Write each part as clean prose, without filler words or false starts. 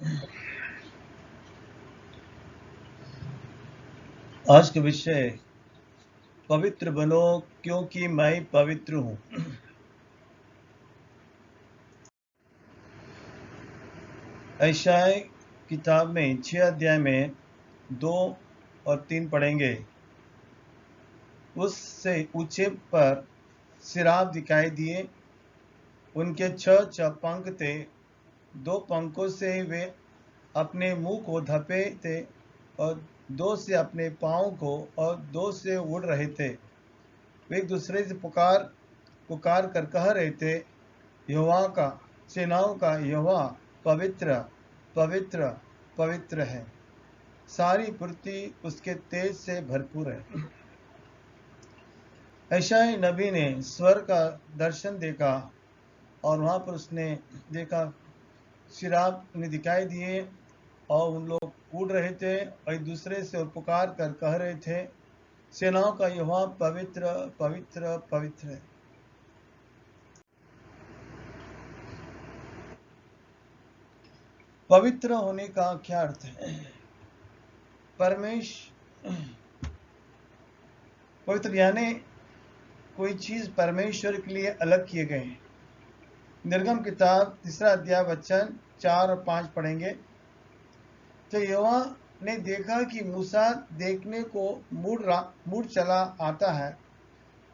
आज का विषय पवित्र बनो क्योंकि मैं पवित्र हूं। यशायाह किताब में 6 अध्याय में 2 और 3 पढ़ेंगे। उससे ऊंचे पर सिराब दिखाई दिए, उनके 6 पंख थे, 2 पंखों से वे अपने मुंह को ढपे थे और 2 से अपने पाँव को और 2 से उड़ रहे थे। वे एक दूसरे से पुकार कर कह रहे थे, यहोवा का, सेनाओं का यहोवा पवित्र पवित्र पवित्र है, सारी पृथ्वी उसके तेज से भरपूर है। यशायाह नबी ने स्वर्ग का दर्शन देखा और वहां पर उसने देखा सिराब ने दिखाई दिए और उन लोग उड़ रहे थे और एक दूसरे से पुकार कर कह रहे थे, सेनाओं का यहोवा पवित्र पवित्र पवित्र है। पवित्र होने का क्या अर्थ है? पवित्र यानी कोई चीज परमेश्वर के लिए अलग किए गए हैं। निर्गम किताब 3 अध्याय वचन 4 और 5 पढ़ेंगे। तो यहोवा ने देखा कि मूसा देखने को मुड़ चला आता है,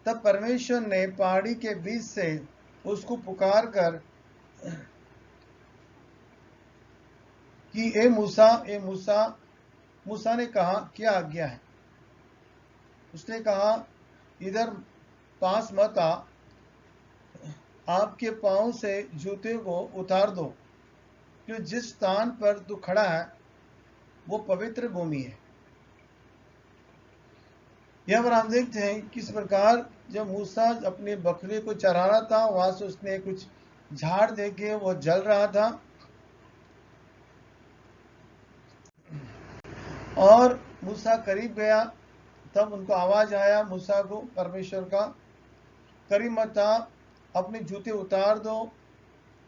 तब परमेश्वर ने पहाड़ी के बीच से उसको पुकार कर कि ए मूसा ए मूसा। मूसा ने कहा, क्या आज्ञा है? उसने कहा, इधर पास मत आ, आपके पांव से जूते को उतार दो, जो जिस स्थान पर तू खड़ा है वो पवित्र भूमि है। यहाँ पर हम देखते हैं किस प्रकार जब मूसा अपने बकरे को चरा रहा था, वहां से उसने कुछ झाड़ देखे, वो जल रहा था और मूसा करीब गया, तब उनको आवाज आया मूसा को परमेश्वर का, करीब मत आ, अपने जूते उतार दो,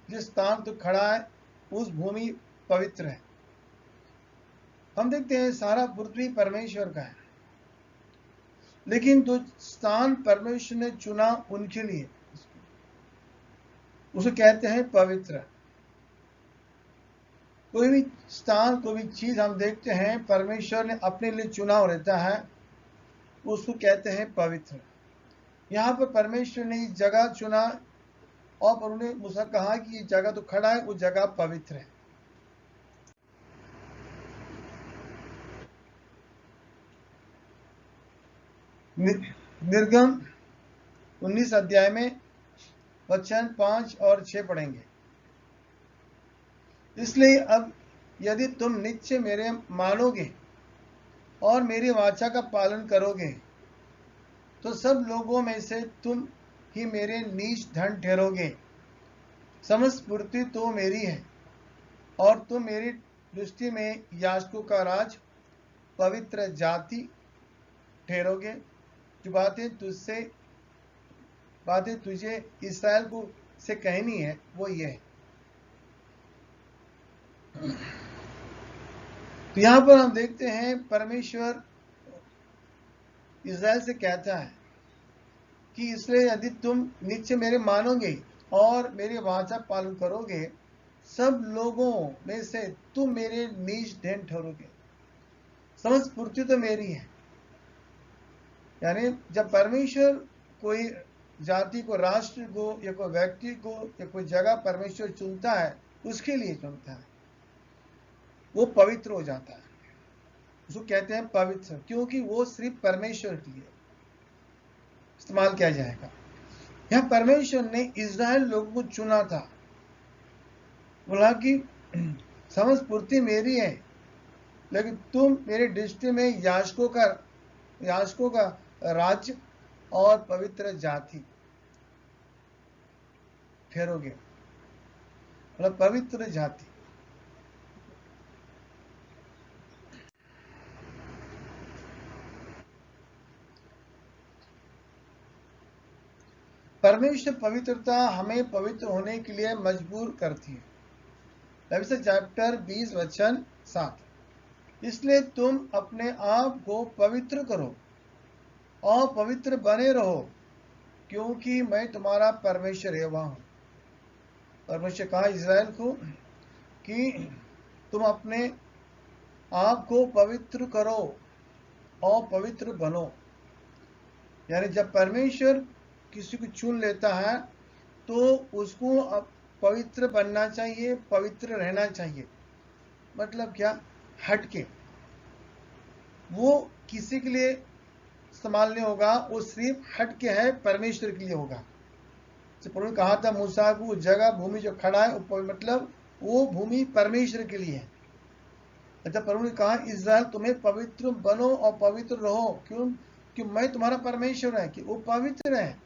जिस स्थान तू खड़ा है उस भूमि पवित्र है। हम देखते हैं सारा पृथ्वी परमेश्वर का है, लेकिन जो स्थान परमेश्वर ने चुना उनके लिए उसे कहते हैं पवित्र। कोई भी स्थान, कोई भी चीज हम देखते हैं परमेश्वर ने अपने लिए चुना रहता है, उसको कहते हैं पवित्र। यहाँ पर परमेश्वर ने इस जगह चुना और उन्होंने मूसा कहा कि ये जगह तो खड़ा है, वो जगह पवित्र है। निर्गम 19 अध्याय में वचन 5 और 6 पढ़ेंगे। इसलिए अब यदि तुम निश्चय मेरे मानोगे और मेरी वाचा का पालन करोगे, तो सब लोगों में से तुम ही मेरे नीच धन ठहरोगे। समस्त पृथ्वी तो मेरी है और तुम मेरी दृष्टि में याजकों का राज, पवित्र जाति ठहरोगे। जो बातें तुझे इसराइल को से कहनी है वो ये है। तो यहां पर हम देखते हैं परमेश्वर इस्राएल से कहता है कि इसलिए यदि तुम निश्चय मेरे मानोगे और मेरी वाचा पालन करोगे, सब लोगों में से तुम मेरे नीच धन ठहरोगे। समस्त पृथ्वी तो मेरी है। यानी जब परमेश्वर कोई जाति को, राष्ट्र को या कोई व्यक्ति को या कोई जगह परमेश्वर चुनता है, उसके लिए चुनता है, वो पवित्र हो जाता है। उसको कहते हैं पवित्र, क्योंकि वो सिर्फ परमेश्वर के लिए इस्तेमाल किया जाएगा। यह परमेश्वर ने इज़राइल लोगों को चुना था, बोला कि समस्त पूर्ति मेरी है, लेकिन तुम मेरे दृष्टि में याजकों का राज्य और पवित्र जाति ठहरोगे। मतलब पवित्र जाति। परमेश्वर पवित्रता हमें पवित्र होने के लिए मजबूर करती है। लेविटिकस चैप्टर 20 वचन 7। इसलिए तुम अपने आप को पवित्र करो और पवित्र बने रहो, क्योंकि मैं तुम्हारा परमेश्वर यहोवा हूं। परमेश्वर कहा इस्राएल को कि तुम अपने आप को पवित्र करो और पवित्र बनो। यानी जब परमेश्वर किसी को चुन लेता है तो उसको पवित्र बनना चाहिए, पवित्र रहना चाहिए। मतलब क्या? हटके। वो किसी के लिए इस्तेमाल नहीं होगा, वो सिर्फ हटके है, परमेश्वर के लिए होगा। तो प्रभु ने कहा था मूसा को, जगह भूमि जो खड़ा है मतलब वो भूमि परमेश्वर के लिए है। अच्छा, प्रभु ने कहा इस्राएल तुम्हें पवित्र बनो और पवित्र रहो, क्यों? कि मैं तुम्हारा परमेश्वर है, कि वो पवित्र है।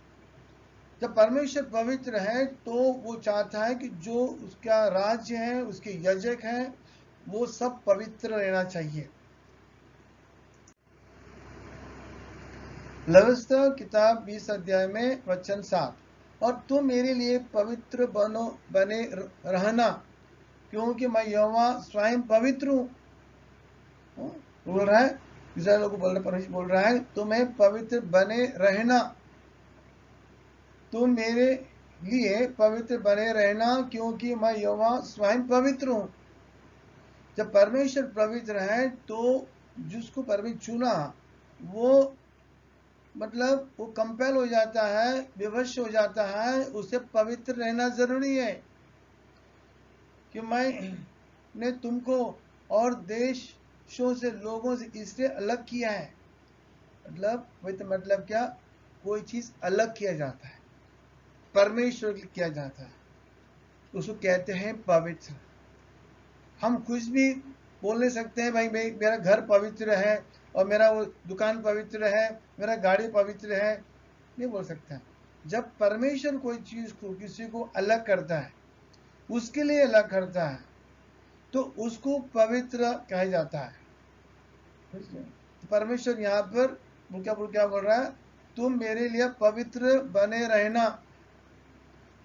जब परमेश्वर पवित्र है तो वो चाहता है कि जो उसका राज्य है, उसके याजक हैं, वो सब पवित्र रहना चाहिए। लविस्ता किताब 20 अध्याय में वचन 7, और तुम मेरे लिए पवित्र बने रहना, क्योंकि मैं यहोवा स्वयं पवित्र हूं। बोल रहा है इस्राएल को, परमेश्वर बोल रहा है तुम्हें पवित्र बने रहना, तुम मेरे लिए पवित्र बने रहना, क्योंकि मैं यहोवा स्वयं पवित्र हूं। जब परमेश्वर पवित्र है तो जिसको परमेश्वर चुना वो मतलब वो कंपेल हो जाता है, विवश हो जाता है, उसे पवित्र रहना जरूरी है। कि मैंने तुमको और देशों से, लोगों से इसलिए अलग किया है। मतलब क्या? कोई चीज अलग किया जाता है, परमेश्वर किया जाता है, उसको कहते हैं पवित्र। हम कुछ भी बोल नहीं सकते हैं, भाई मेरा घर पवित्र है और मेरा वो दुकान पवित्र है, मेरा गाड़ी पवित्र है, नहीं बोल सकते हैं। जब परमेश्वर कोई चीज को, किसी को अलग करता है, उसके लिए अलग करता है, तो उसको पवित्र कहा जाता है। परमेश्वर यहाँ पर क्या बोल रहा है? तुम मेरे लिए पवित्र बने रहना,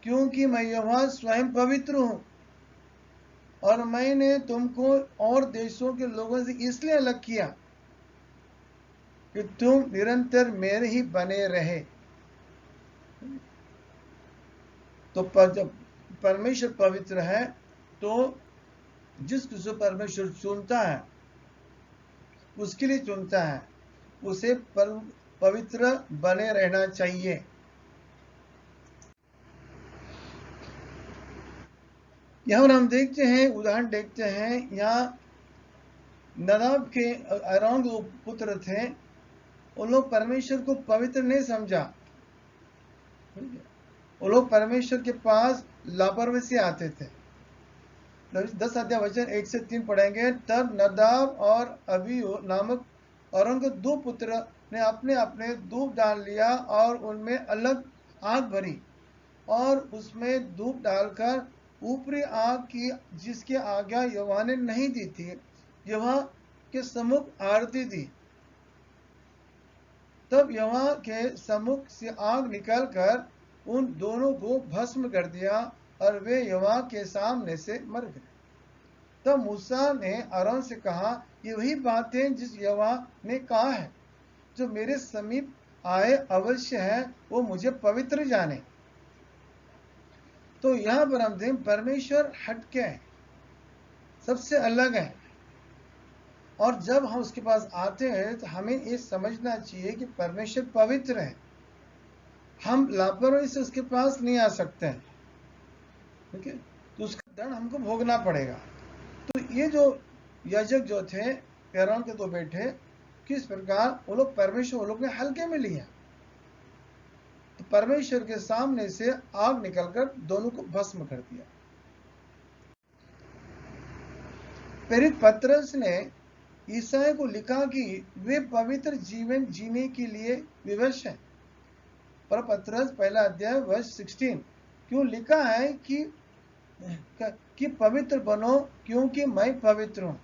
क्योंकि मैं यहोवा स्वयं पवित्र हूं, और मैंने तुमको और देशों के लोगों से इसलिए अलग किया कि तुम निरंतर मेरे ही बने रहे। तो जब परमेश्वर पवित्र है तो जिसको परमेश्वर चुनता है उसके लिए चुनता है, उसे पवित्र बने रहना चाहिए। यहां हम देखते हैं, उदाहरण देखते हैं, यहाँ नदाब के अराम जो पुत्र थे, उन लोग परमेश्वर को पवित्र नहीं समझा। वो लोग परमेश्वर के पास लापरवाही से आते थे। 10 अध्याय वचन 1 से 3 पढ़ेंगे। तब नदाब और अबीहू नामक औरों के 2 पुत्र ने अपने अपने धूप डाल लिया और उनमें अलग आग भरी और उसमें धूप डालकर ऊपरी आग की, जिसकी आज्ञा यहोवा ने नहीं दी थी, यहोवा के सम्मुख आरती दी। तब यहोवा के सम्मुख से आग निकलकर उन दोनों को भस्म कर दिया और वे यहोवा के सामने से मर गए। तब मूसा ने आरोन से कहा, ये वही बातें जिस यहोवा ने कहा है, जो मेरे समीप आए अवश्य है वो मुझे पवित्र जाने। तो यहां पर हम देखें परमेश्वर हटके है, सबसे अलग है, और जब हम उसके पास आते हैं तो हमें ये समझना चाहिए कि परमेश्वर पवित्र है। हम लापरवाही से उसके पास नहीं आ सकते हैं, ठीक है? तो उसका दंड हमको भोगना पड़ेगा। तो ये जो याजक जो थे, एरोन के 2 बेटे, किस प्रकार वो लोग परमेश्वर, वो लोग ने हल्के में लिया, तो परमेश्वर के सामने से आग निकलकर दोनों को भस्म कर दिया। प्रेरित पतरस ने ईसाई को लिखा कि वे पवित्र जीवन जीने के लिए विवश हैं। पर पतरस 1 अध्याय वर्ष 16 क्यों लिखा है कि पवित्र बनो, क्योंकि मैं पवित्र हूं।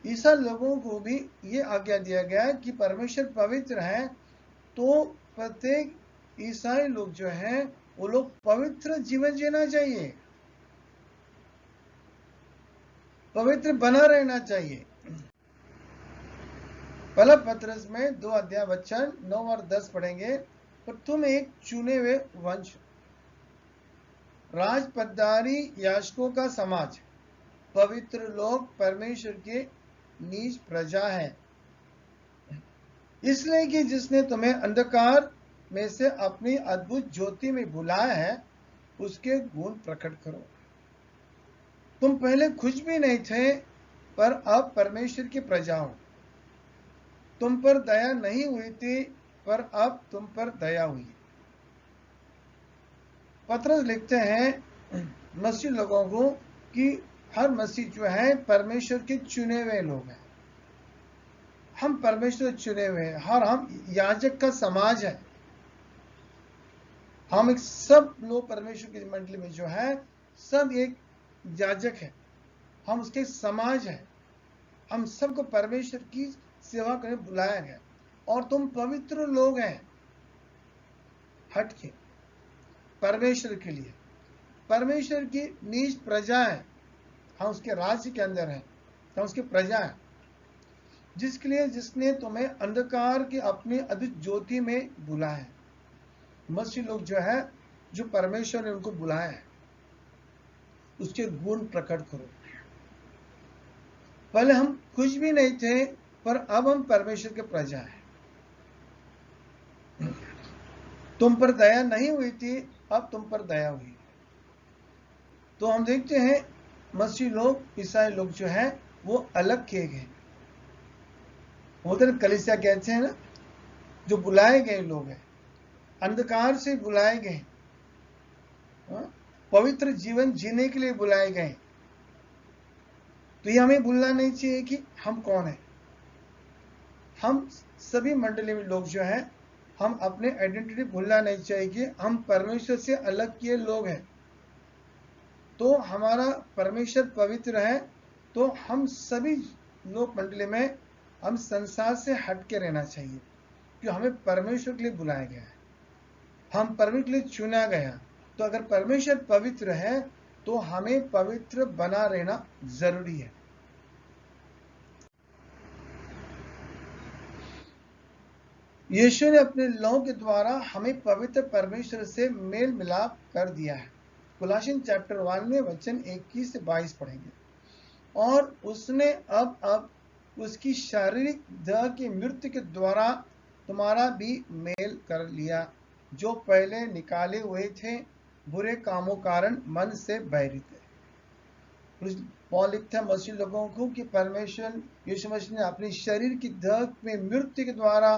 ईसा लोगों को भी ये आज्ञा दिया गया है कि परमेश्वर पवित्र है, तो प्रत्येक ईसाई लोग जो हैं वो लोग पवित्र जीवन जीना चाहिए। पवित्र बना रहना चाहिए। पहला पत्रस में 2 अध्याय वचन 9 और 10 पढ़ेंगे। पर तुम एक चुने हुए वंश, राजपदारी, याजकों का समाज, पवित्र लोग, परमेश्वर की नीज प्रजा है, इसलिए कि जिसने तुम्हें अंधकार में से अपनी अद्भुत ज्योति में बुलाया है, उसके गुण प्रकट करो। तुम पहले कुछ भी नहीं थे, पर अब परमेश्वर की प्रजा हो। तुम पर दया नहीं हुई थी, पर अब तुम पर दया हुई। पत्रस लिखते हैं मसीह लोगों को कि हर मसीह जो है परमेश्वर के चुने हुए लोग हैं। हम परमेश्वर चुने हुए हैं, और हम याजक का समाज है। हम एक सब लोग परमेश्वर की मंडली में जो है सब एक याजक है, हम उसके समाज है। हम सबको परमेश्वर की सेवा करने बुलाया गया। और तुम पवित्र लोग हैं, हट के परमेश्वर के लिए, परमेश्वर की नीज प्रजा है। हम उसके राज्य के अंदर हैं, हम उसकी प्रजा है, जिसके लिए जिसने तुम्हें अंधकार की अपनी अद्भुत ज्योति में बुलाया है। मसीह लोग जो है, जो परमेश्वर ने उनको बुलाया है, उसके गुण प्रकट करो। पहले हम कुछ भी नहीं थे, पर अब हम परमेश्वर के प्रजा हैं। तुम पर दया नहीं हुई थी, अब तुम पर दया हुई। तो हम देखते हैं मसीह लोग, ईसाई लोग जो है वो अलग किए गए। उधर कलीसिया कहते हैं ना, जो बुलाए गए लोग हैं, अंधकार से बुलाए गए, पवित्र जीवन जीने के लिए बुलाए गए। तो ये हमें भूलना नहीं चाहिए कि हम कौन हैं। हम सभी मंडली में लोग जो हैं, हम अपने आइडेंटिटी भूलना नहीं चाहिए कि हम परमेश्वर से अलग किए लोग हैं। तो हमारा परमेश्वर पवित्र है, तो हम सभी लोग मंडली में हम संसार से हट के रहना चाहिए, क्योंकि हमें परमेश्वर के लिए बुलाया गया है, हम परमेश्वर के लिए चुना गया। तो अगर परमेश्वर पवित्र है, तो हमें पवित्र बना रहना जरूरी है। यीशु ने अपने लहू के द्वारा हमें पवित्र परमेश्वर से मेल मिलाप कर दिया है। कुलासियन चैप्टर 1 में वचन 21 से 22 पढ़ेंगे। और उसने अब उसकी शारीरिक देह की मृत्यु के द्वारा तुम्हारा भी मेल कर लिया, जो पहले निकाले हुए थे बुरे कामों कारण मन से बैरी थे। पौल लिखता है मसीह लोगों को कि परमेश्वर यीशु मसीह ने अपने शरीर की देह में मृत्यु के द्वारा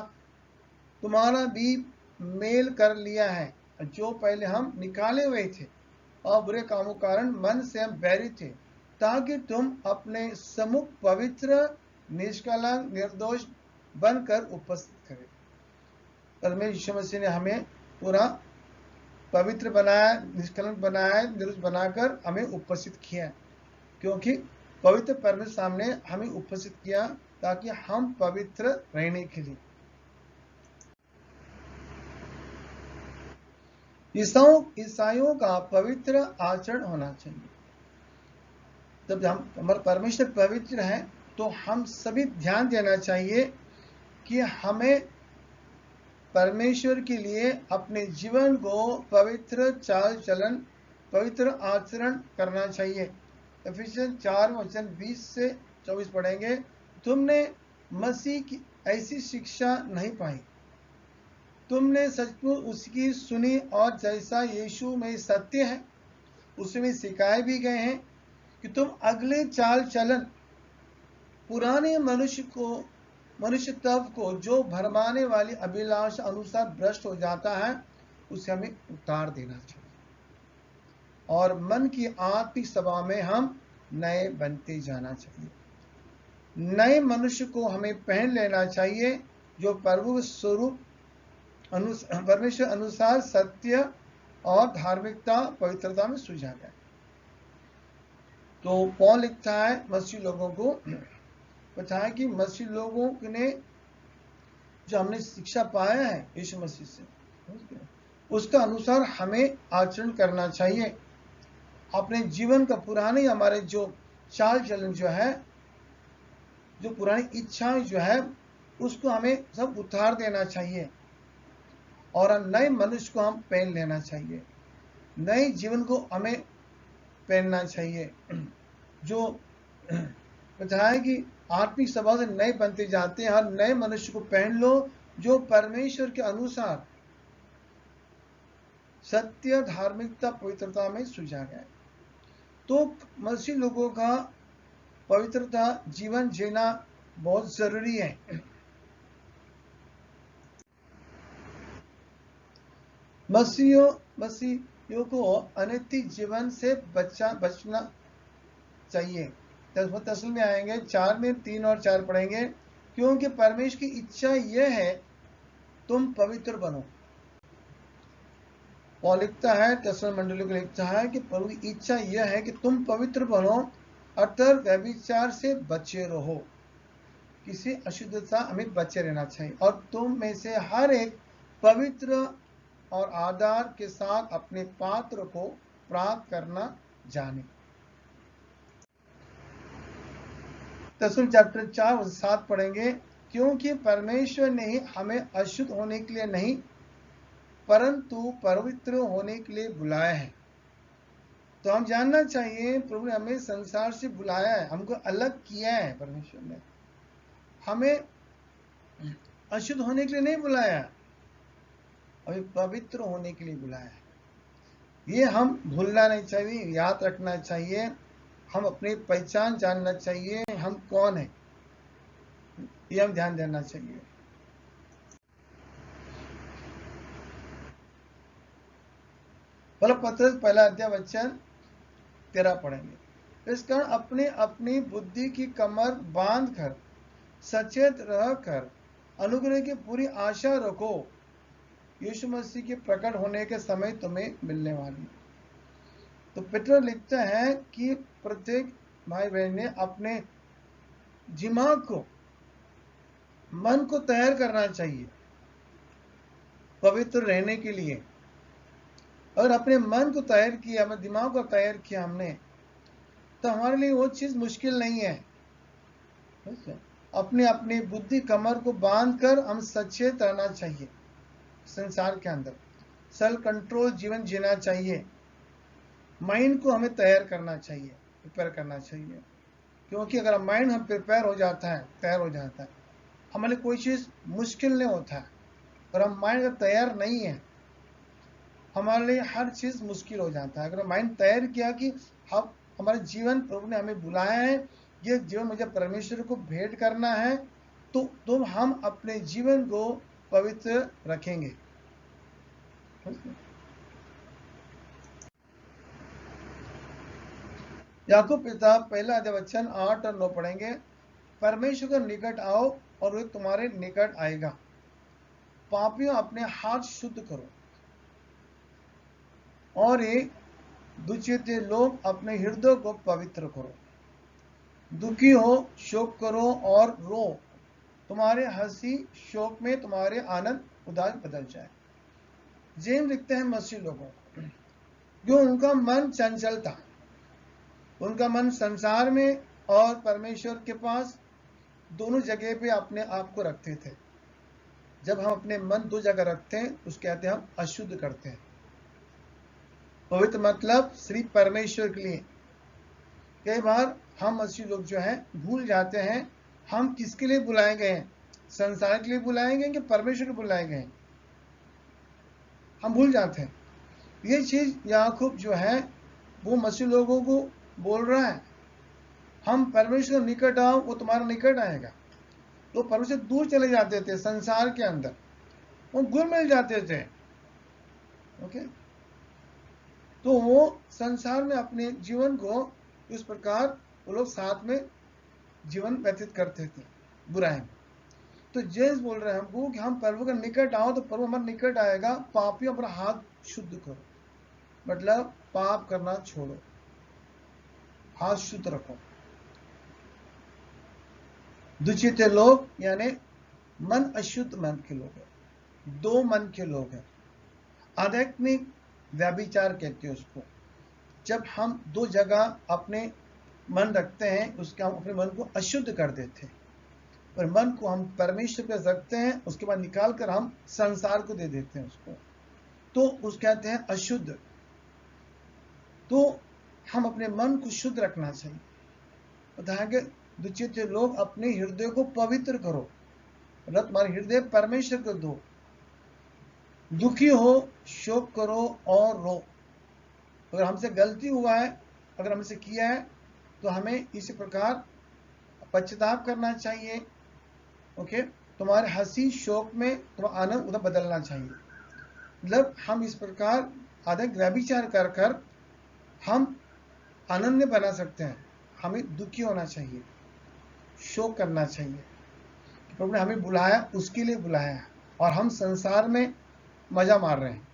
तुम्हारा भी मेल कर लिया है, जो पहले हम निकाले हुए थे और बुरे कामों कारण मन से हम बैरी थे, ताकि तुम अपने सम्मुख पवित्र, निष्कलंक, निर्दोष बनकर उपस्थित करें। परमेश्वर यीशु मसीह ने हमें पूरा पवित्र बनाया, निष्कलंक बनाया, निर्दोष बनाकर हमें उपस्थित किया, क्योंकि पवित्र परमेश्वर सामने हमें उपस्थित किया ताकि हम पवित्र रहने के लिए। ईसाइयों का पवित्र आचरण होना चाहिए। जब हम हमारा परमेश्वर पवित्र है, तो हम सभी ध्यान देना चाहिए कि हमें परमेश्वर के लिए अपने जीवन को पवित्र चाल चलन, पवित्र आचरण करना चाहिए। इफिसियंस 4 वचन 20 से 24 पढ़ेंगे। तुमने मसीह की ऐसी शिक्षा नहीं पाई, तुमने सचमुच उसकी सुनी, और जैसा यीशु में सत्य है उसमें सिखाए भी गए हैं कि तुम अगले चाल चलन, पुराने मनुष्य तत्व को जो भरमाने वाली अभिलाषा अनुसार भ्रष्ट हो जाता है, उसे हमें उतार देना चाहिए, और मन की आत्मिक सभा में हम नए बनते जाना चाहिए। नए मनुष्य को हमें पहन लेना चाहिए, जो प्रभु स्वरूप परमेश्वर अनुसार सत्य और धार्मिकता, पवित्रता में सुझा गया। तो पौल लिखता है मसीह लोगों को बताया कि मसीह लोगों ने जो हमने शिक्षा पाया है यीशु मसीह से, उसका अनुसार हमें आचरण करना चाहिए। अपने जीवन का पुराने हमारे जो चाल चलन जो है, जो पुरानी इच्छाएं जो है, उसको हमें सब उतार देना चाहिए और नए मनुष्य को हम पहन लेना चाहिए। नए जीवन को हमें पहनना चाहिए। जो बताया कि आत्मिक स्वभाव से नए बनते जाते हैं। हर नए मनुष्य को पहन लो जो परमेश्वर के अनुसार सत्य, धार्मिकता, पवित्रता में सुझा गया है। तो मसीह लोगों का पवित्रता जीवन जीना बहुत जरूरी है। मसीहियों को अनैतिक जीवन से बचना चाहिए। तस्वीर में आएंगे 4 में 3 और 4 पढ़ेंगे। क्योंकि परमेश्वर की इच्छा यह है तुम पवित्र बनो। पौल लिखता है, तस्वीर मंडली को लिखता है कि प्रभु की इच्छा यह है कि तुम पवित्र बनो, अर्थात व्यभिचार से बचे रहो। किसी अशुद्धता हमें बचे रहना चाहिए और तुम में से हर एक पवित्र और आदर के साथ अपने पात्र को प्राप्त करना जाने। तस्वीर चैप्टर 4 7 पढ़ेंगे। क्योंकि परमेश्वर ने हमें अशुद्ध होने के लिए नहीं परंतु पवित्र होने के लिए बुलाया है। तो हम जानना चाहिए प्रभु ने हमें संसार से बुलाया है, हमको अलग किया है। परमेश्वर ने हमें अशुद्ध होने के लिए नहीं बुलाया, हमें पवित्र होने के लिए बुलाया है। ये हम भूलना नहीं चाहिए, याद रखना चाहिए। हम अपनी पहचान जानना चाहिए, हम कौन है, ये हम ध्यान देना चाहिए। पत्रस पहला अध्याय वचन 13 पढ़ेंगे। इस कारण अपने अपनी बुद्धि की कमर बांध कर सचेत रहकर अनुग्रह की पूरी आशा रखो, यीशु मसीह के प्रकट होने के समय तुम्हें मिलने वाली। तो पत्रस लिखता है कि प्रत्येक भाई बहन ने अपने दिमाग को, मन को तैयार करना चाहिए पवित्र रहने के लिए। अगर अपने मन को तैयार किया, अपने दिमाग को तैयार किया हमने, तो हमारे लिए वो चीज मुश्किल नहीं है। अपने अपनी बुद्धि कमर को बांध कर हम सचेत रहना चाहिए। संसार के अंदर सेल्फ कंट्रोल जीवन जीना चाहिए। माइंड को हमें तैयार करना चाहिए, प्रिपेयर करना चाहिए। क्योंकि अगर माइंड हम प्रिपेयर हो जाता है, तैयार हो जाता है, हमारे लिए कोई चीज मुश्किल नहीं होता है। और हम माइंड अगर तैयार नहीं है, हमारे लिए हर चीज मुश्किल हो जाता है। अगर माइंड तैयार किया कि हम हमारे जीवन प्रभु ने हमें बुलाया है, ये जीवन मुझे परमेश्वर को भेंट करना है, तो हम अपने जीवन को पवित्र रखेंगे। याकूब पिता पहला अध्याय वचन 8 और 9 पढ़ेंगे। परमेश्वर के निकट आओ और वे तुम्हारे निकट आएगा। पापियों अपने हाथ शुद्ध करो और एक दुचित लोग अपने हृदय को पवित्र करो। दुखी हो, शोक करो और रो, तुम्हारे हंसी शोक में तुम्हारे आनंद उदास बदल जाए। जेम लिखते हैं मसीह लोगों जो उनका मन चंचल था, उनका मन संसार में और परमेश्वर के पास दोनों जगह पे अपने आप को रखते थे। जब हम अपने मन दो जगह रखते हैं, उसको कहते हैं हम अशुद्ध करते हैं। पवित्र मतलब सिर्फ परमेश्वर के लिए। कई बार हम मसीह लोग जो है भूल जाते हैं हम किसके लिए बुलाए गए हैं, संसार के लिए बुलाए गए कि परमेश्वर के बुलाए गए हैं, हम भूल जाते हैं। ये चीज याकूब जो है वो मसीह लोगों को बोल रहा है, हम परमेश्वर निकट आओ, वो तुम्हारा निकट आएगा। तो परमेश्वर दूर चले जाते थे संसार के अंदर, वो घुल मिल जाते थे। ओके, तो वो संसार में अपने जीवन को इस प्रकार वो लोग साथ में जीवन व्यतीत करते थे बुराई में। तो जेम्स बोल रहे हैं हमको कि हम प्रभु के निकट आओ तो प्रभु हमारे निकट आएगा। पापियों अपना हाथ शुद्ध करो, मतलब पाप करना छोड़ो, हाथ शुद्ध रखो। दुचित लोग यानी मन अशुद्ध मन के लोग हैं, दो मन के लोग हैं। आध्यात्मिक व्यभिचार कहते हैं उसको, जब हम दो जगह अपने मन रखते हैं उसके हम अपने मन को अशुद्ध कर देते हैं। पर मन को हम परमेश्वर पे रखते हैं, उसके बाद निकाल कर हम संसार को दे देते हैं उसको, तो उस कहते हैं अशुद्ध। तो हम अपने मन को शुद्ध रखना चाहिए। बताएंगे दुचित लोग अपने हृदय को पवित्र करो, मतलब तुम्हारे हृदय परमेश्वर को दो। दुखी हो, शोक करो और रो। अगर हमसे गलती हुआ है, अगर हमसे किया है, तो हमें इसी प्रकार पश्चाताप करना चाहिए। ओके, तुम्हारे हंसी शोक में तुम्हारा आनंद उधर बदलना चाहिए। मतलब हम इस प्रकार आधे व्यभिचार कर कर हम आनंद में बना सकते हैं। हमें दुखी होना चाहिए, शोक करना चाहिए। प्रभु ने हमें बुलाया, उसके लिए बुलाया है, और हम संसार में मजा मार रहे हैं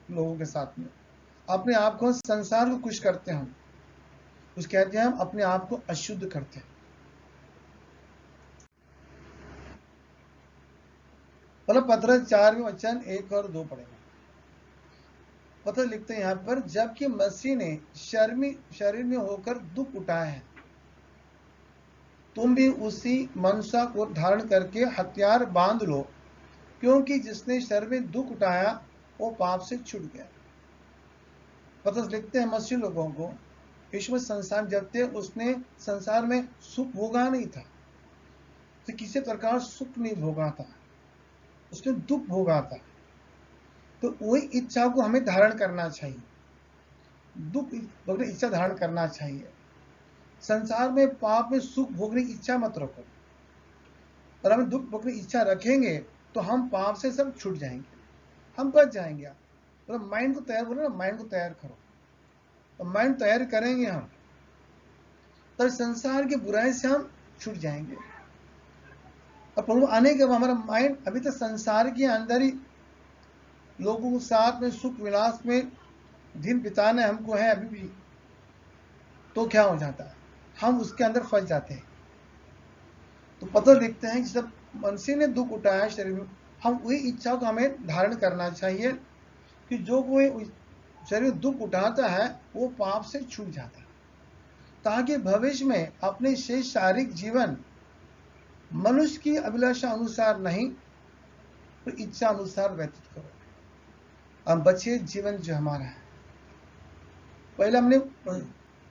लोगों के साथ में, अपने आप को संसार को खुश करते हैं। हम उस कहते हैं हम अपने आप को अशुद्ध करते हैं। मतलब पत्र 4 में वचन 1 और 2 पढ़ेंगे। पत्र लिखते हैं यहाँ पर, जबकि मसीह ने शरीर में होकर दुख उठाया है, तुम भी उसी मनसा को धारण करके हथियार बांध लो, क्योंकि जिसने शरीर में दुख उठाया वो पाप से छूट गया। पत्र लिखते हैं मसीह लोगों को, यीशु में संसार जब थे उसने संसार में सुख भोगा नहीं था, तो किसी प्रकार सुख नहीं भोगा था, उसने दुख भोगा था। तो वही इच्छा को हमें धारण करना चाहिए, दुख भोगने की इच्छा धारण करना चाहिए। संसार में पाप में सुख भोगने की इच्छा मत रखो। और हम दुख भोगने की इच्छा रखेंगे तो हम पाप से सब छूट जाएंगे, हम बच जाएंगे। मतलब माइंड को तैयार करो ना, माइंड को तैयार करो, तो माइंड तैयार करेंगे हम, तो संसार की बुराई से हम छूट जाएंगे। और प्रभु आने के बाद हमारा माइंड अभी तो संसार के अंदर ही लोगों के साथ में सुख विलास में दिन बिताने हमको है अभी भी, तो क्या हो जाता है, हम उसके अंदर फंस जाते हैं। तो पता लिखते हैं कि जब मसीह ने दुख उठाया शरीर में, हम वही इच्छा को हमें धारण करना चाहिए कि जो कोई शरीर दुख उठाता है वो पाप से छूट जाता है, ताकि भविष्य में अपने शेष शारीरिक जीवन मनुष्य की अभिलाषा अनुसार नहीं तो इच्छा अनुसार व्यतीत करो। हम बचे जीवन जो हमारा है, पहले हमने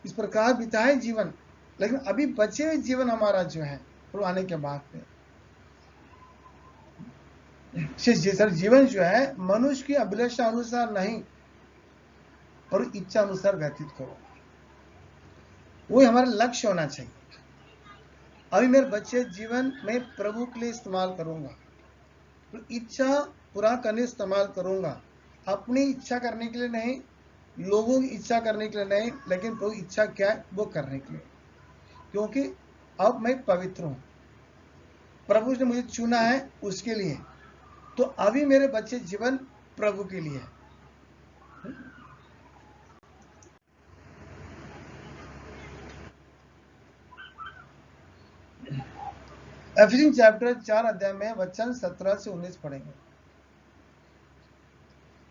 इस प्रकार बिताए जीवन, लेकिन अभी बचे हुए जीवन हमारा जो है तो आने के बाद में जीवन जो है मनुष्य की अभिलाषा अनुसार नहीं और इच्छा अनुसार व्यतीत करो। वो हमारा लक्ष्य होना चाहिए। अभी मेरे बच्चे जीवन में प्रभु के लिए इस्तेमाल करूंगा, तो इच्छा पूरा करने इस्तेमाल करूंगा, अपनी इच्छा करने के लिए नहीं, लोगों की इच्छा करने के लिए नहीं, लेकिन प्रभु इच्छा क्या है वो करने के लिए, क्योंकि अब मैं पवित्र हूं, प्रभु ने मुझे चुना है उसके लिए। तो अभी मेरे बच्चे जीवन प्रभु के लिए है। एफिसियंस चैप्टर 4 अध्याय में वचन 17 से 19 पढ़ेंगे।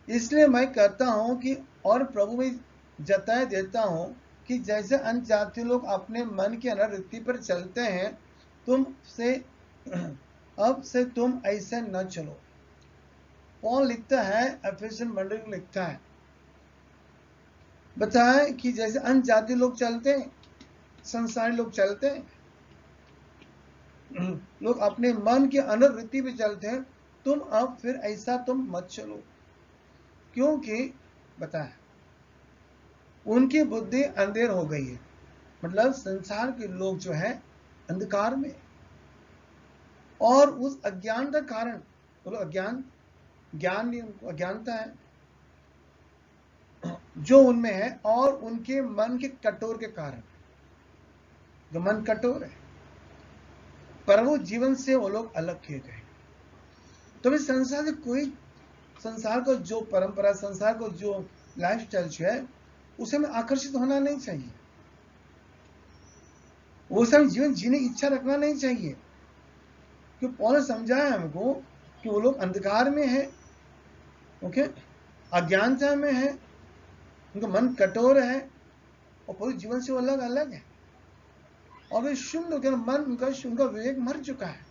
इसलिए मैं कहता हूं कि और प्रभु में जताए देता हूं कि जैसे अन्य जाति लोग अपने मन की अनवृत्ति पर चलते हैं, अब से तुम ऐसे न चलो। पौल लिखता है, एफिसियन मंडली को लिखता है, बताए कि जैसे अन्य जाति लोग चलते हैं, संसारी लोग चलते हैं, लोग अपने मन की अनवृत्ति पे चलते हैं, तुम अब फिर ऐसा तुम मत चलो, क्योंकि बताए उनकी बुद्धि अंधेर हो गई है। मतलब संसार के लोग जो है अंधकार में, और उस अज्ञान का कारण, बोलो अज्ञान, ज्ञान नहीं, उनको अज्ञानता है जो उनमें है, और उनके मन के कठोर के कारण, जो मन कठोर है, प्रभु जीवन से वो लोग अलग किए गए। तो भी संसार से कोई, संसार को जो परंपरा, संसार को जो लाइफ स्टाइल जो है उसे में आकर्षित होना नहीं चाहिए, वो सब जीवन जीने की इच्छा रखना नहीं चाहिए। क्यों पौल ने समझाया हमको कि वो लोग अंधकार में है, ओके, अज्ञानता में है, उनका मन कठोर है, और पूरे जीवन से वो अलग अलग है। और वे शून्य हो गए, मन उनका विवेक मर चुका है।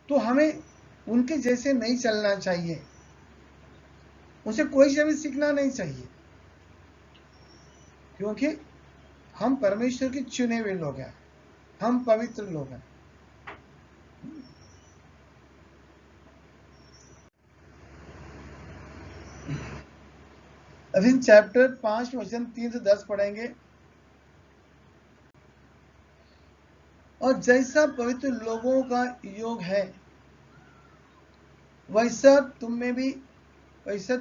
तो हमें उनके जैसे नहीं चलना चाहिए, उनसे कोई चीज हमें सीखना नहीं चाहिए, क्योंकि हम परमेश्वर के चुने हुए लोग हैं, हम पवित्र लोग हैं। अभी चैप्टर 5 वचन 3 से 10 पढ़ेंगे। और जैसा पवित्र लोगों का योग है, वैसा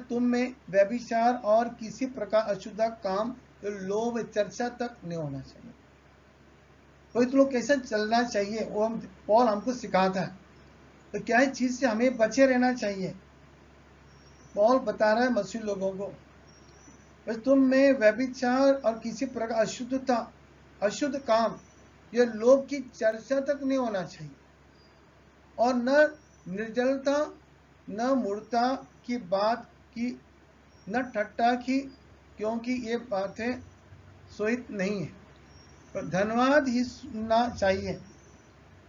तुम में व्यभिचार और किसी प्रकार अशुद्ध काम, लोभ, चर्चा तक नहीं होना चाहिए। पवित्र लोग कैसे चलना चाहिए वो पौल हमको सिखाता है। तो क्या चीज से हमें बचे रहना चाहिए? पौल बता रहा है मसीह लोगों को, तुम में व्यभिचार और किसी प्रकार अशुद्ध काम या लोभ की चर्चा तक नहीं होना चाहिए, और न निर्जलता, न मूर्खता की बात की, न ठट्टा की, क्योंकि ये बातें सोहित नहीं है। पर धन्यवाद ही सुनना चाहिए,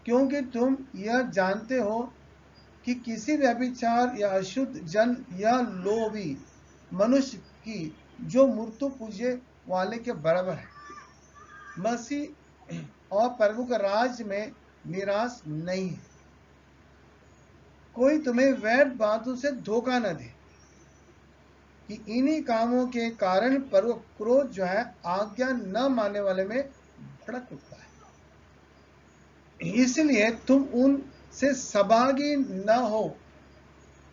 क्योंकि तुम यह जानते हो कि किसी व्यभिचार या अशुद्ध जन या लोभी मनुष्य की जो मूर्ति पूजे वाले के बराबर है, मसीह और प्रभु के राज्य में निराश नहीं है। कोई तुम्हें व्यर्थ बातों से धोखा न दे कि इन्हीं कामों के कारण प्रभु क्रोध जो है आज्ञा न मानने वाले में भड़क उठता है। इसलिए तुम उनसे सहभागी न हो,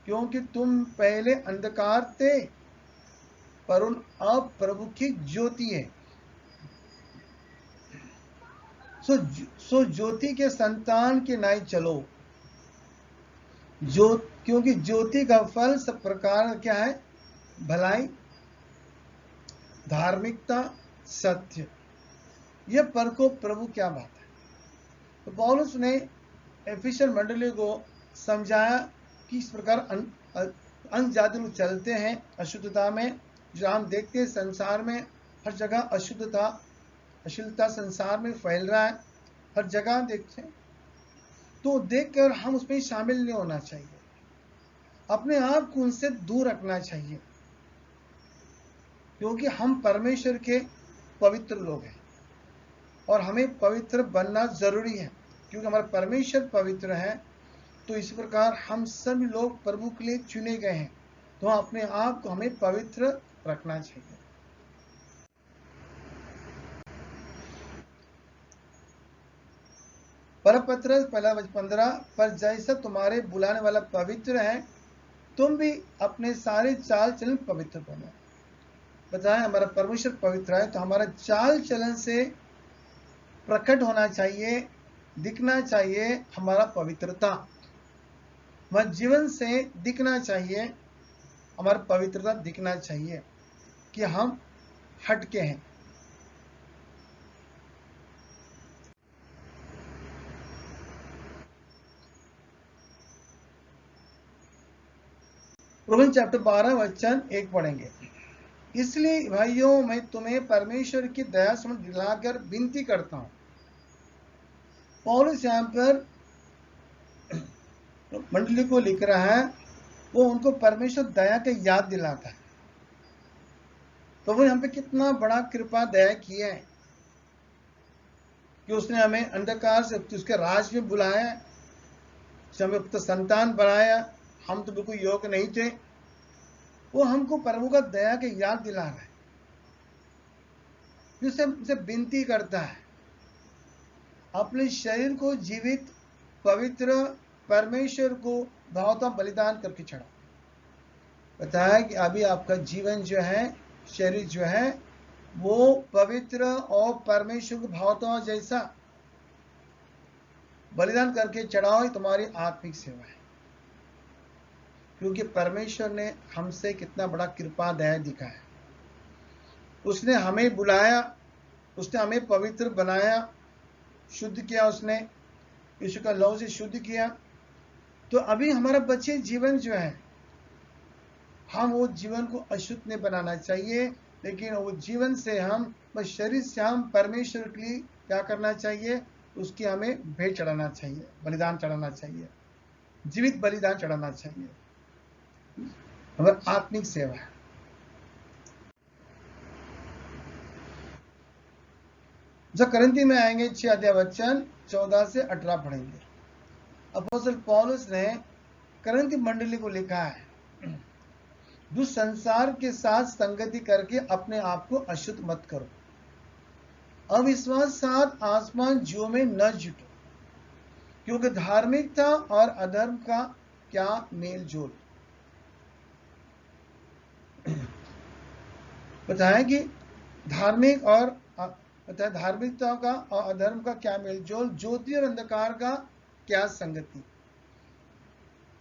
क्योंकि तुम पहले अंधकार थे, पर अब प्रभु की ज्योति है। सो ज्योति के संतान के नाई चलो, क्योंकि ज्योति का फल सब प्रकार क्या है? भलाई, धार्मिकता, सत्य। यह परखो प्रभु क्या बात है। तो पौलुस ने एफिसियन मंडली को समझाया कि इस प्रकार अन्य जाति लोग चलते हैं अशुद्धता में, जो हम देखते हैं संसार में हर जगह अश्लीलता संसार में फैल रहा है, हर जगह देखते हैं। तो देखकर हम उसमें शामिल नहीं होना चाहिए, अपने आप को उनसे दूर रखना चाहिए, क्योंकि हम परमेश्वर के पवित्र लोग हैं और हमें पवित्र बनना जरूरी है, क्योंकि हमारा परमेश्वर पवित्र है। तो इस प्रकार हम सभी लोग प्रभु के लिए चुने गए हैं, तो अपने आप को हमें पवित्र रखना चाहिए। परपत्र 1:15, पर जैसा तुम्हारे बुलाने वाला पवित्र है, तुम भी अपने सारे चाल चलन पवित्र बनो। बताएं, हमारा परमेश्वर पवित्र है, तो हमारा चाल चलन से प्रकट होना चाहिए, दिखना चाहिए हमारा पवित्रता। हमारे जीवन से दिखना चाहिए, हमारा पवित्रता दिखना चाहिए कि हम हटके हैं। रोमन चैप्टर 12 वचन 1 पढ़ेंगे। इसलिए भाइयों, मैं तुम्हें परमेश्वर की दया से दिलाकर विनती करता हूं। पौलुस यहां पर मंडली को लिख रहा है, वो उनको परमेश्वर दया के याद दिलाता है। तो वो हम पे कितना बड़ा कृपा दया किया है कि उसने हमें अंधकार से उसके राज में बुलाया, हमें तो संतान बनाया। हम तो बिल्कुल योग्य नहीं थे, वो हमको प्रभु का दया के याद दिला रहा है। उसे विनती करता है, अपने शरीर को जीवित पवित्र परमेश्वर को भावता बलिदान करके चढ़ाओ। बताया कि अभी आपका जीवन जो है, शरीर जो है, वो पवित्र और परमेश्वर को भावता जैसा बलिदान करके चढ़ाओ। तुम्हारी आत्मिक सेवा है, क्योंकि परमेश्वर ने हमसे कितना बड़ा कृपा दया दिखाया। उसने हमें बुलाया, उसने हमें पवित्र बनाया, शुद्ध किया, उसने यीशु का लहू से शुद्ध किया। तो अभी हमारा बचे जीवन जो है, हम वो जीवन को अशुद्ध नहीं बनाना चाहिए, लेकिन वो जीवन से हम, बस शरीर से हम परमेश्वर के लिए क्या करना चाहिए, उसकी हमें भेंट चढ़ाना चाहिए, बलिदान चढ़ाना चाहिए, जीवित बलिदान चढ़ाना चाहिए, हमारी आत्मिक सेवा है। जब करंती में आएंगे 6 अध्याय वचन 14 से 18 पढ़ेंगे। अपोस्तल पौलुस ने करंती मंडली को लिखा है, दुष्संसार के साथ संगति करके अपने आप को अशुद्ध मत करो, अविश्वास साथ आसमान जीवों में न जुटो, क्योंकि धार्मिकता और अधर्म का क्या मेल जोल। बताया कि धार्मिकता का और अधर्म का क्या मेल जोल, ज्योति और अंधकार का क्या संगति।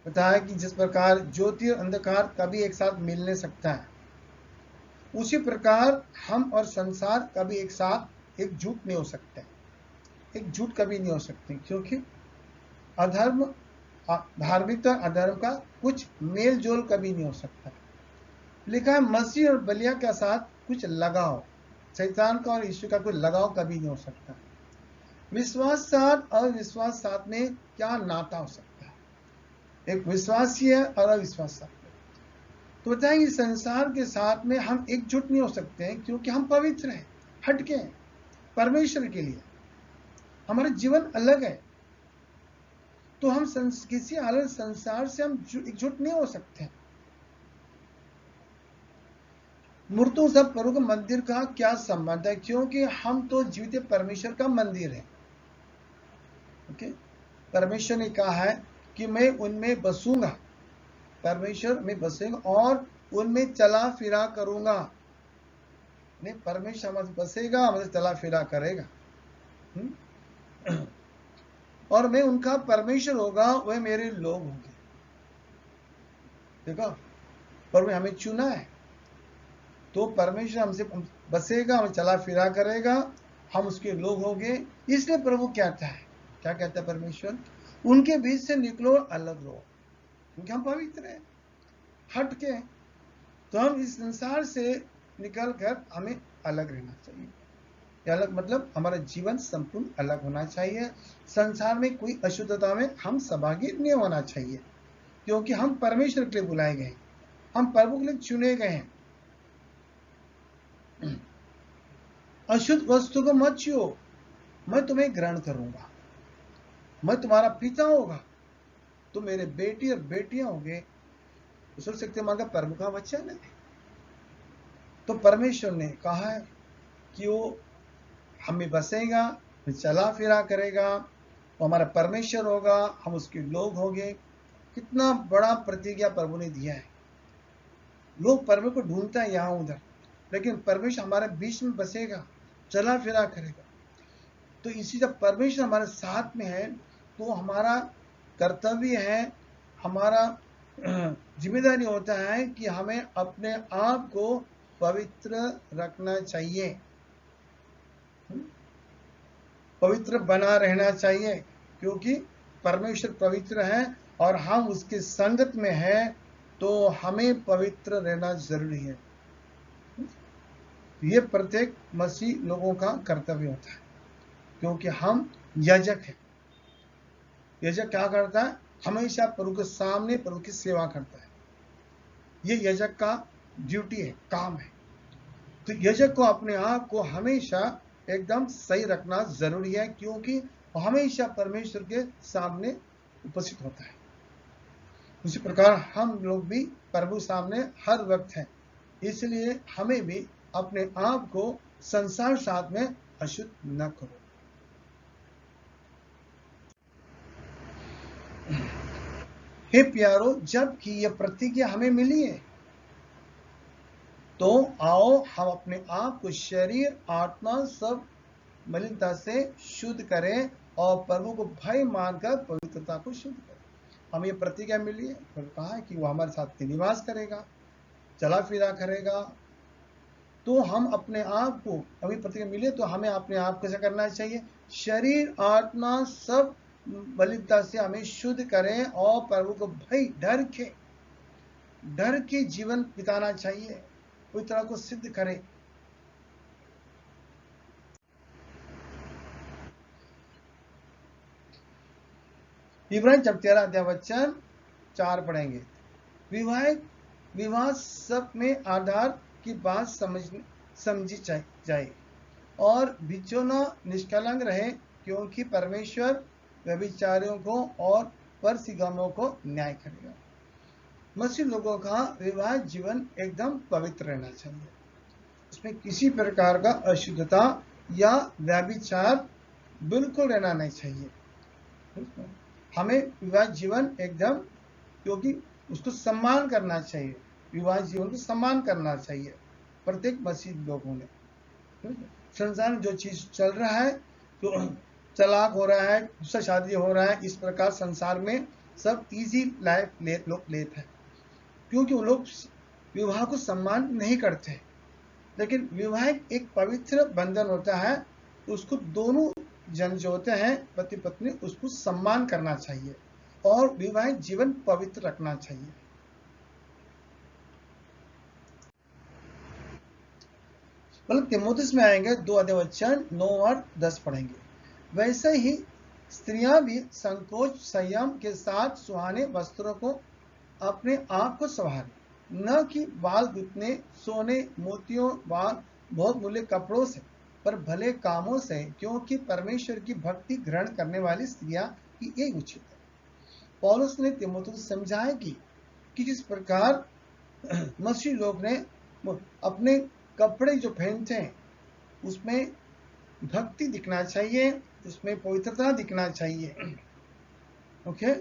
बताया कि जिस प्रकार ज्योति और अंधकार कभी एक साथ मिल नहीं सकता है, उसी प्रकार हम और संसार कभी एक साथ एकजुट नहीं हो सकते, एकजुट कभी नहीं हो सकते, क्योंकि अधर्म धार्मिकता और अधर्म का कुछ मेल जोल कभी नहीं हो सकता। लिखा है मसीह और बलिया के साथ कुछ लगाव, शैतान का और यीशु का कुछ लगाव कभी नहीं हो सकता। विश्वास साथ और अविश्वास साथ में क्या नाता हो सकता है, एक विश्वासी है और अविश्वास साथ में। तो बताएंगे संसार के साथ में हम एकजुट नहीं हो सकते हैं, क्योंकि हम पवित्र हैं, हटके हैं परमेश्वर के लिए, हमारा जीवन अलग है। तो हम किसी अलग संसार से हम एकजुट नहीं हो सकते। मूर्तों से प्रभु के मंदिर का क्या संबंध है, क्योंकि हम तो जीवित परमेश्वर का मंदिर है। ओके, परमेश्वर ने कहा है कि मैं उनमें बसूंगा, परमेश्वर में बसेगा और उनमें चला फिरा करूंगा। नहीं, परमेश्वर हमारे बसेगा, हमारे चला फिरा करेगा, और मैं उनका परमेश्वर होगा, वह मेरे लोग होंगे। देखो, पर हमें चुना है, तो परमेश्वर हमसे बसेगा, हमें चला फिरा करेगा, हम उसके लोग होंगे। इसलिए प्रभु कहता है, क्या कहता है परमेश्वर, उनके बीच से निकलो, अलग रहो, क्योंकि हम पवित्र हैं, हट के। तो हम इस संसार से निकल कर हमें अलग रहना चाहिए। अलग मतलब हमारा जीवन संपूर्ण अलग होना चाहिए। संसार में कोई अशुद्धता में हम सहभागी नहीं होना चाहिए, क्योंकि हम परमेश्वर के लिए बुलाए गए, हम प्रभु के लिए चुने गए हैं। अशुद्ध वस्तु को मत छुओ, मैं तुम्हें ग्रहण करूंगा, मैं तुम्हारा पिता होगा, तुम मेरे बेटी और बेटियां होंगे। सर्वशक्तिमान का प्रभु का वचन है। तो परमेश्वर ने कहा है कि वो हमें बसेगा, चला फिरा करेगा, वो हमारा परमेश्वर होगा, हम उसके लोग होंगे। कितना बड़ा प्रतिज्ञा प्रभु ने दिया है। लोग प्रभु को ढूंढता है यहां उधर, लेकिन परमेश्वर हमारे बीच में बसेगा, चला फिरा करेगा। तो इसी जब परमेश्वर हमारे साथ में है, तो हमारा कर्तव्य है, हमारा जिम्मेदारी होता है कि हमें अपने आप को पवित्र रखना चाहिए, पवित्र बना रहना चाहिए, क्योंकि परमेश्वर पवित्र है और हम उसके संगत में हैं, तो हमें पवित्र रहना जरूरी है। ये प्रत्येक मसीह लोगों का कर्तव्य होता है, क्योंकि हम याजक हैं। याजक क्या करता है, हमेशा प्रभु के सामने प्रभु की सेवा करता है। ये याजक का ड्यूटी है, काम है। तो याजक को अपने आप को हमेशा एकदम सही रखना जरूरी है, क्योंकि हमेशा परमेश्वर के सामने उपस्थित होता है। उसी प्रकार हम लोग भी प्रभु सामने हर वक्त हैं, इसलिए हमें भी अपने आप को संसार साथ में अशुद्ध न करो। हे प्यारो, जबकि यह प्रतिज्ञा हमें मिली है, तो आओ हम अपने आप को शरीर आत्मा सब मलिनता से शुद्ध करें और प्रभु को भय मानकर पवित्रता को शुद्ध करें। हमें यह प्रतिज्ञा मिली है, फिर कहा है कि वो हमारे साथ निवास करेगा, चला फिरा करेगा। तो हम अपने आप को, हमें प्रतिज्ञा मिली तो हमें अपने आप को कैसा करना चाहिए, शरीर आत्मा सब मलिनता से हमें शुद्ध करें और प्रभु को भय डर के जीवन बिताना चाहिए, पवित्रता को सिद्ध करें। इब्राहिम जब 13 अध्याय वचन 4 पढ़ेंगे। विवाह सब में आधार की बात समझी जाए और बिचौना निष्कलंक रहे, क्योंकि परमेश्वर व्यभिचारियों को और परसिगमों को न्याय करेगा। मसीह लोगों का विवाह जीवन एकदम पवित्र रहना चाहिए। उसमें किसी प्रकार का अशुद्धता या व्यभिचार बिल्कुल रहना नहीं चाहिए। हमें विवाह जीवन एकदम, क्योंकि उसको सम्मान करना चाहिए, विवाह जीवन को सम्मान करना चाहिए प्रत्येक मसीह लोगों ने। संसार में जो चीज चल रहा है, जो तलाक हो रहा है, दूसरा शादी हो रहा है, इस प्रकार संसार में सब इजी लाइफ लोग लेते हैं, क्योंकि वो लोग विवाह को सम्मान नहीं करते। लेकिन विवाह एक पवित्र बंधन होता है, उसको दोनों जन जो होते हैं पति पत्नी, उसको सम्मान करना चाहिए और विवाहित जीवन पवित्र रखना चाहिए। मतलब तीमुथियुस में आएंगे 2 अध्याय वचन 9 और 10 पढ़ेंगे। वैसे ही स्त्रियां भी संकोच संयम के साथ सुहाने वस्त्रों को अपने आप को संवारें, न कि बाल गुथने, सोने मोतियों व बहुत मूल्य कपड़ों से, पर भले कामों से, क्योंकि परमेश्वर की भक्ति ग्रहण करने वाली स्त्रियां ही यही उचित है। पौलुस ने तीमुथियुस समझाया कि जिस प्रकार मसीह लोग ने अपने कपड़े जो पहनते हैं उसमें भक्ति दिखना चाहिए, उसमें पवित्रता दिखना चाहिए। ओके,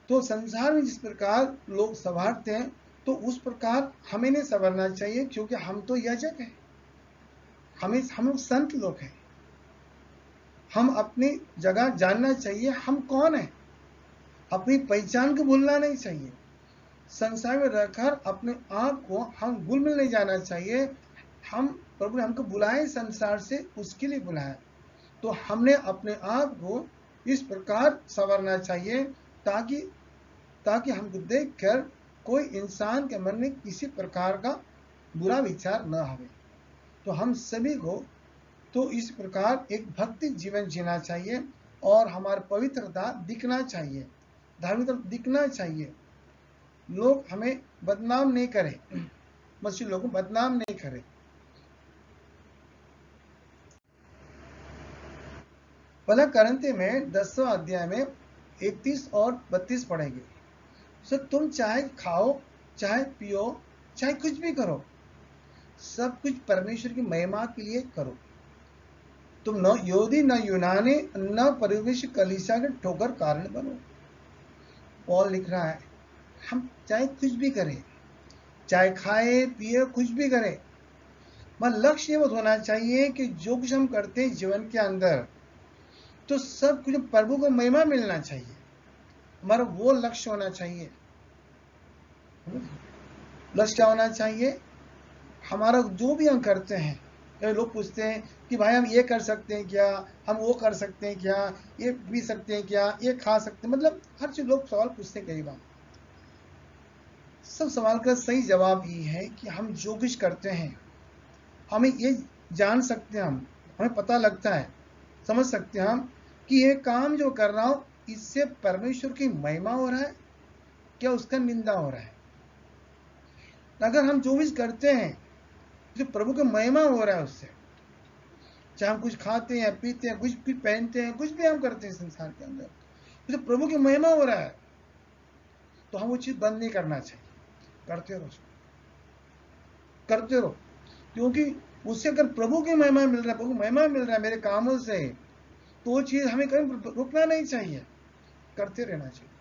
तो संसार में जिस प्रकार लोग संवारते हैं, तो उस प्रकार हमें नहीं संवरना चाहिए, क्योंकि हम तो याजक हैं, हम लोग संत लोग हैं। हम अपनी जगह जानना चाहिए, हम कौन हैं, अपनी पहचान को भूलना नहीं चाहिए। संसार में रहकर अपने आप को हम भूल मिल नहीं जाना चाहिए। हम प्रभु ने हमको बुलाए संसार से, उसके लिए बुलाया, तो हमने अपने आप को इस प्रकार संवरना चाहिए ताकि हमको देखकर कोई इंसान के मन में किसी प्रकार का बुरा विचार न आवे। तो हम सभी को तो इस प्रकार एक भक्ति जीवन जीना चाहिए और हमारा पवित्रता दिखना चाहिए, धार्मिकता दिखना चाहिए। लोग हमें बदनाम नहीं करें, मसीह लोगों को बदनाम नहीं करें। पहला करंथे में 10वां अध्याय में 31 और 32 पढ़ेंगे। सो तुम चाहे खाओ, चाहे पियो, चाहे कुछ भी करो, सब कुछ परमेश्वर की महिमा के लिए करो। तुम न यहूदी न यूनानी न परिवेश कलीसिया के ठोकर कारण बनो। पौल लिख रहा है, हम चाहे कुछ भी करें, चाहे खाए पिए, कुछ भी करें, मगर लक्ष्य ये होना चाहिए कि जो कुछ हम करते हैं जीवन के अंदर, तो सब कुछ प्रभु को महिमा मिलना चाहिए। हमारा वो लक्ष्य होना चाहिए। लक्ष्य क्या होना चाहिए? हमारा जो भी हम करते हैं, लोग पूछते हैं कि भाई हम ये कर सकते हैं क्या, हम वो कर सकते हैं क्या, ये पी सकते हैं क्या, ये खा सकते हैं, मतलब हर चीज लोग सवाल पूछते हैं। कई बार सब सवाल का सही जवाब ये है कि हम जो कुछ करते हैं, हमें ये जान सकते हैं, हमें पता लगता है, समझ सकते हैं हम कि ये काम जो कर रहा हूं, इससे परमेश्वर की महिमा हो रहा है क्या उसका निंदा हो रहा है। अगर हम जो भी करते हैं जो प्रभु की महिमा हो रहा है उससे, चाहे हम कुछ खाते हैं, पीते हैं, कुछ भी पहनते हैं, कुछ भी हम करते हैं संसार के अंदर, तो प्रभु की महिमा हो रहा है, तो हम वो चीज बंद नहीं करना चाहिए। करते रहो, करते रहो, क्योंकि उससे अगर प्रभु की महिमा मिल रहा है, प्रभु महिमा मिल रहा है मेरे कामों से, तो वो चीज हमें कहीं रुकना नहीं चाहिए, करते रहना चाहिए।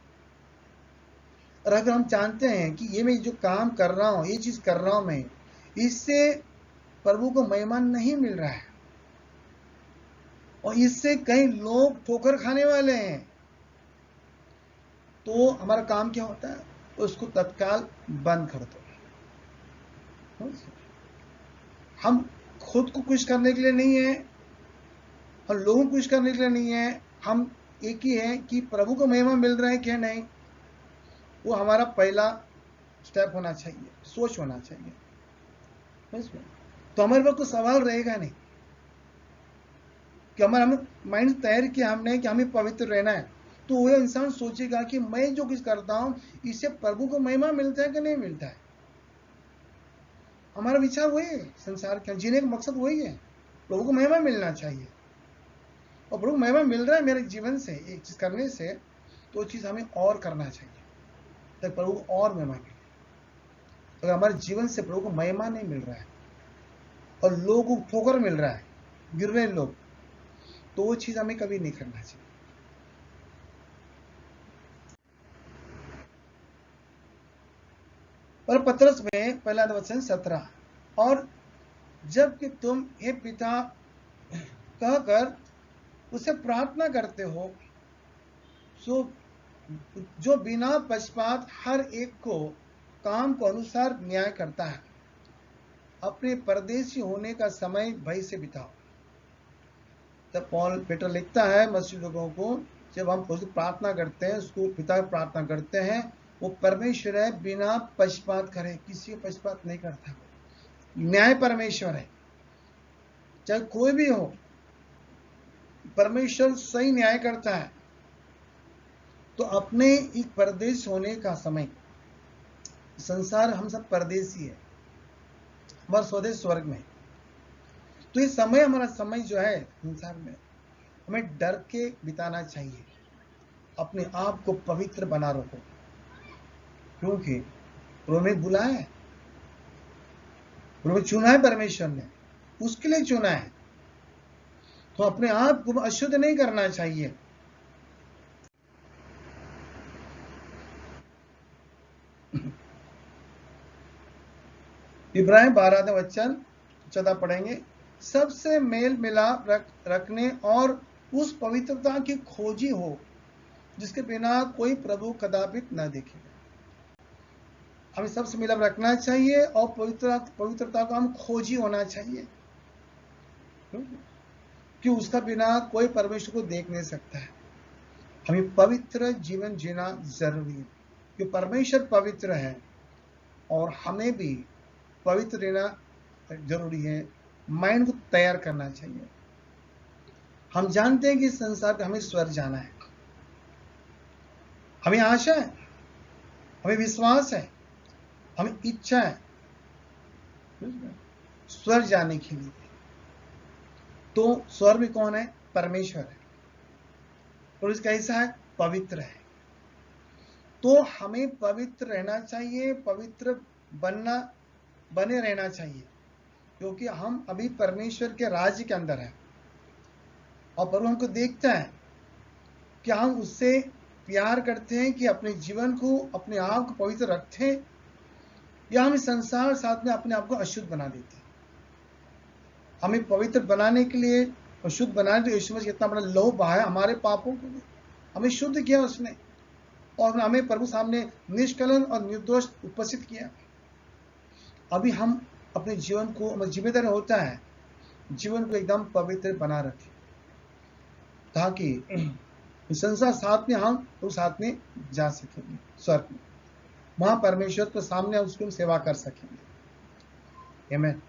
और अगर हम जानते हैं कि ये मैं जो काम कर रहा हूं, ये चीज कर रहा हूं मैं, इससे प्रभु को महिमा नहीं मिल रहा है और इससे कई लोग ठोकर खाने वाले हैं, तो हमारा काम क्या होता है? उसको तत्काल बंद कर दो। हम खुद को खुश करने के लिए नहीं है और लोगों को खुश करने के लिए नहीं है, हम एक ही है कि प्रभु को महिमा मिल रहा है क्या नहीं, वो हमारा पहला स्टेप होना चाहिए, सोच होना चाहिए। तो हमारे पास कोई सवाल रहेगा नहीं कि हमारा हम माइंड तैयार किया हमने कि हमें पवित्र रहना है, तो वह इंसान सोचेगा कि मैं जो कुछ करता हूं इससे प्रभु को महिमा मिलता है कि नहीं मिलता है। हमारा विचार वही है, संसार का जीने का मकसद वही है, प्रभु को महिमा मिलना चाहिए। और प्रभु को महिमा मिल रहा है मेरे जीवन से एक चीज करने से, तो वो चीज हमें और करना चाहिए ताकि प्रभु को और महिमा मिले। अगर हमारे जीवन से प्रभु को महिमा नहीं मिल रहा है और लोगों को ठोकर मिल रहा है, गिर रहे लोग, तो वो चीज हमें कभी नहीं करना चाहिए। और पतरस में पहला वचन 17, और जबकि तुम हे पिता कहकर उसे प्रार्थना करते हो, सो जो बिना पक्षपात हर एक को काम को अनुसार न्याय करता है, अपने परदेशी होने का समय भय से बिताओ। तब पीटर लिखता है मसीह लोगों को, जब हम उसकी प्रार्थना करते हैं, उसको पिता की प्रार्थना करते हैं, वो परमेश्वर है, बिना पक्षपात करे, किसी का पक्षपात नहीं करता, न्याय परमेश्वर है, चाहे कोई भी हो, परमेश्वर सही न्याय करता है। तो अपने एक परदेश होने का समय, संसार हम सब परदेशी है, हमारा स्वदेश स्वर्ग में, तो ये समय हमारा समय जो है संसार में, हमें डर के बिताना चाहिए, अपने आप को पवित्र बना रखो, क्योंकि प्रभु बुलाया है, प्रभु चुना है, परमेश्वर ने उसके लिए चुना है, तो अपने आप को अशुद्ध नहीं करना चाहिए। इब्राहिम 12 वचन 14 पढ़ेंगे, सबसे मेल मिलाप रखने और उस पवित्रता की खोजी हो जिसके बिना कोई प्रभु कदापि न देखेगा। हमें सबसे मिलाप रखना चाहिए और पवित्रता को हम खोजी होना चाहिए, कि उसका बिना कोई परमेश्वर को देख नहीं सकता है। हमें पवित्र जीवन जीना जरूरी है, कि परमेश्वर पवित्र है और हमें भी पवित्र रहना जरूरी है। माइंड को तैयार करना चाहिए। हम जानते हैं कि इस संसार में हमें स्वर्ग जाना है, हमें आशा है, हमें विश्वास है, हमें इच्छा है स्वर्ग जाने के लिए। तो स्वर्ग में कौन है? परमेश्वर है, और इसका कैसा है? पवित्र है। तो हमें पवित्र रहना चाहिए, पवित्र बने रहना चाहिए, क्योंकि हम अभी परमेश्वर के राज्य के अंदर हैं और प्रभु हमको देखता है कि हम उससे प्यार करते हैं, कि अपने जीवन को, अपने आप को पवित्र रखते हैं, या हम इस संसार साथ में अपने आप को अशुद्ध बना देते हैं। हमें पवित्र बनाने के लिए और शुद्ध बनाने के लिए यीशु मसीह कितना बड़ा लहू बहाया हमारे पापों के लिए, हमें शुद्ध किया उसने, और हमें प्रभु सामने निष्कलन और निर्दोष उपस्थित किया। अभी हम अपने जीवन को, हमारी जिम्मेदारी होता है जीवन को एकदम पवित्र बना रखें, ताकि संसार साथ में हम उस साथ में जा सकेंगे स्वर्ग में, वहां परमेश्वर के सामने उसकी सेवा कर सकेंगे। आमीन।